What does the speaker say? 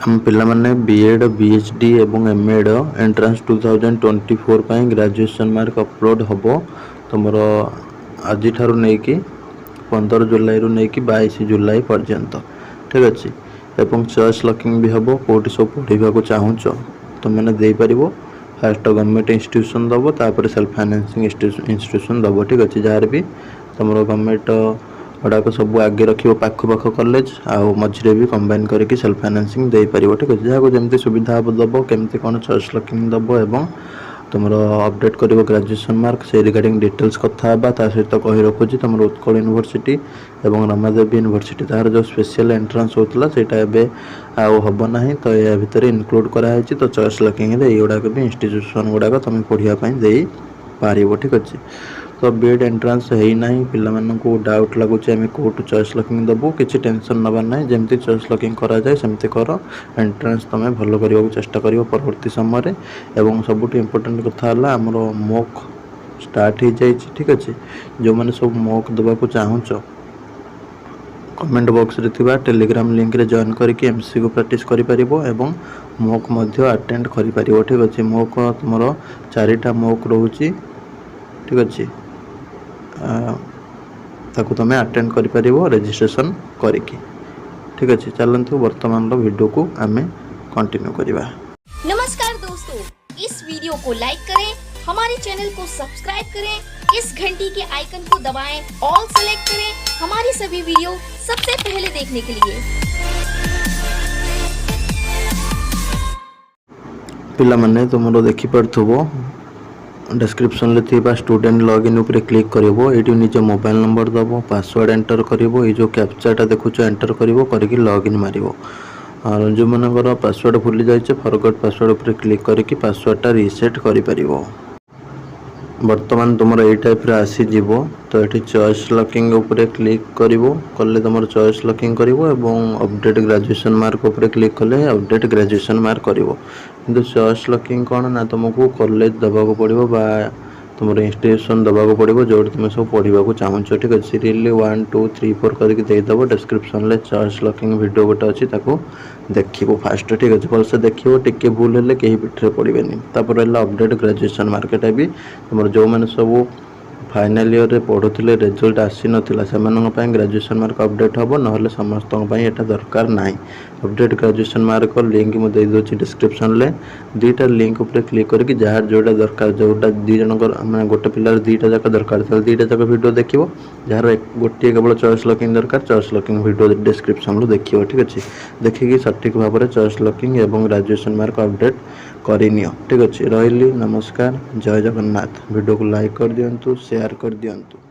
हम पिलामाने बीएड बीएचडी एवं MEd entrance 2024 पाई graduation mark upload हबो तुमरो आज ठारू नहीं कि 15 जुलाई रु नहीं कि 22 जुलाई पर्यंत ठीक अच्छे एवं चॉइस लॉकिंग भी हबो कोटी सब पढ़ा को चाहूच तुम मैंने दे पारिबो फास्ट गवर्नमेंट इंस्टीट्यूशन दबो तापर सेल्फ फाइनेंसिंग इंस्टीट्यूशन दबो ठीक अच्छे जार भी तुम गवर्नमेंट गुड़ाक सब आगे रखियो पाख पाख कॉलेज आउ मझे भी कंबाइन करके सेल्फ फाइनेंसिंग दे पारिबो ठीक अच्छे जहाँ जमी सुविधा दबो केमती कौन चॉइस लॉकिंग दबो एवं तुम अपडेट कर ग्रेजुएशन मार्क से रिगार्डिंग डिटेल्स कथा सहित कही रखुच्छी तुम उत्कल यूनिवर्सिटी और रमादेवी यूनिवर्सिटी तार जो स्पेशल एंट्रांस होता है आब ना तो या भितर इनक्लूड कराई तो चॉइस लॉकिंग युड़ाक भी इंस्टीट्यूशन गुड़ाक तुम पढ़ाई दे पार ठीक अच्छे तो बीएड एंट्रांस है ना पिला डाउट लगुच आम कौट चॉइस लॉकिंग दबू किसी टेंशन नबार ना जमी चॉइस लॉकिंग करा जाए सेमती कर एंट्रांस तुम भल करने को चेष्टा कर परवर्ती समय एवं सबुठ इम्पोर्टेंट कथा आमर मॉक स्टार्ट हो जाए ठीक अच्छे जो मैंने सब मॉक देवाक चाहूच कमेंट बॉक्स रे थिबा टेलीग्राम लिंक रे जॉइन करके एमसी को प्रैक्टिस करि परिबो एवं मॉक मध्य अटेंड करि परिबो ठीक अच्छे मॉक तुमरो 4टा मॉक रहउची ठीक अच्छे ताको तुम अटेंड करि परिबो रजिस्ट्रेशन करके ठीक अच्छे चलंतु वर्तमान रो वीडियो को आमे कंटिन्यू करिबा। नमस्कार दोस्तों, इस वीडियो को लाइक करें, हमारे चैनल को सब्सक्राइब करें, इस घंटी के आइकन को दबाएं, ऑल सेलेक्ट करें हमारी सभी वीडियो सबसे पहले देखने के लिए। पिला माने तुमरो देखि पड़थबो डिस्क्रिप्शन ले थिबा स्टूडेंट लॉगिन ऊपर क्लिक करिवो एठी निजे मोबाइल नंबर दबो पासवर्ड एंटर करिवो ए जो कैप्चाटा देखुचो एंटर करिवो करके लॉगिन मारिवो और जो मनकर पासवर्ड भूली जाइए फॉरगॉट पासवर्ड ऊपर क्लिक करके पासवर्डटा रीसेट करि परिवो। वर्तमान तुम ये टाइप आसीज तो ये चॉइस लॉकिंग ऊपर क्लिक करिवो कले तुम चॉइस लॉकिंग करिवो एवं अपडेट ग्रेजुएशन मार्क ऊपर क्लिक कले अपडेट ग्रेजुएशन मार्क करिवो किंतु चॉइस लॉकिंग कौन ना तुमको कॉलेज दबाको पड़िवो बा तुम इंस्टीट्यूशन दबाको पड़िवो जो तुम सब पढ़ा को चाहूच ठीक अच्छे सीरियली 1 2 3 4 करके देदेव डिस्क्रिप्शन ले चॉइस लॉकिंग वीडियो गोटे अच्छी देखो फास्ट ठीक अच्छे भलसे देखो टिके भूल है कहीं पिठे पड़ेनि तापर अपडेट ग्रेजुएशन मार्केट भी तुम जो मैंने सब फाइनाल ईयर रे पढ़ुले रिजल्ट आसी नाला से ग्रेजुएशन मार्क अपडेट हम ना समस्त यहाँ दरकार ना अपडेट ग्रेजुएशन मार्क लिंक मुझे दूसरी डिस्क्रिप्शन ले 2टा लिंक ऊपर क्लिक करके जहाँ जोटा दरकार जोटा दी जनकर मैं गोटे पिलार 2टा जाक दरकार 2टा जाक वीडियो देखो जार गोटे केवल चॉइस लॉकिंग दरकार चॉइस लॉकिंग वीडियो डिस्क्रिप्शन रू देखिए ठीक अच्छे देखिए सठिक भाव में चॉइस लॉकिंग एवं ग्रेजुएशन मार्क अपडेट करनियो ठीक अच्छे रही नमस्कार जय जगन्नाथ वीडियो को लाइक कर दियंतु शेयर कर दियंतु।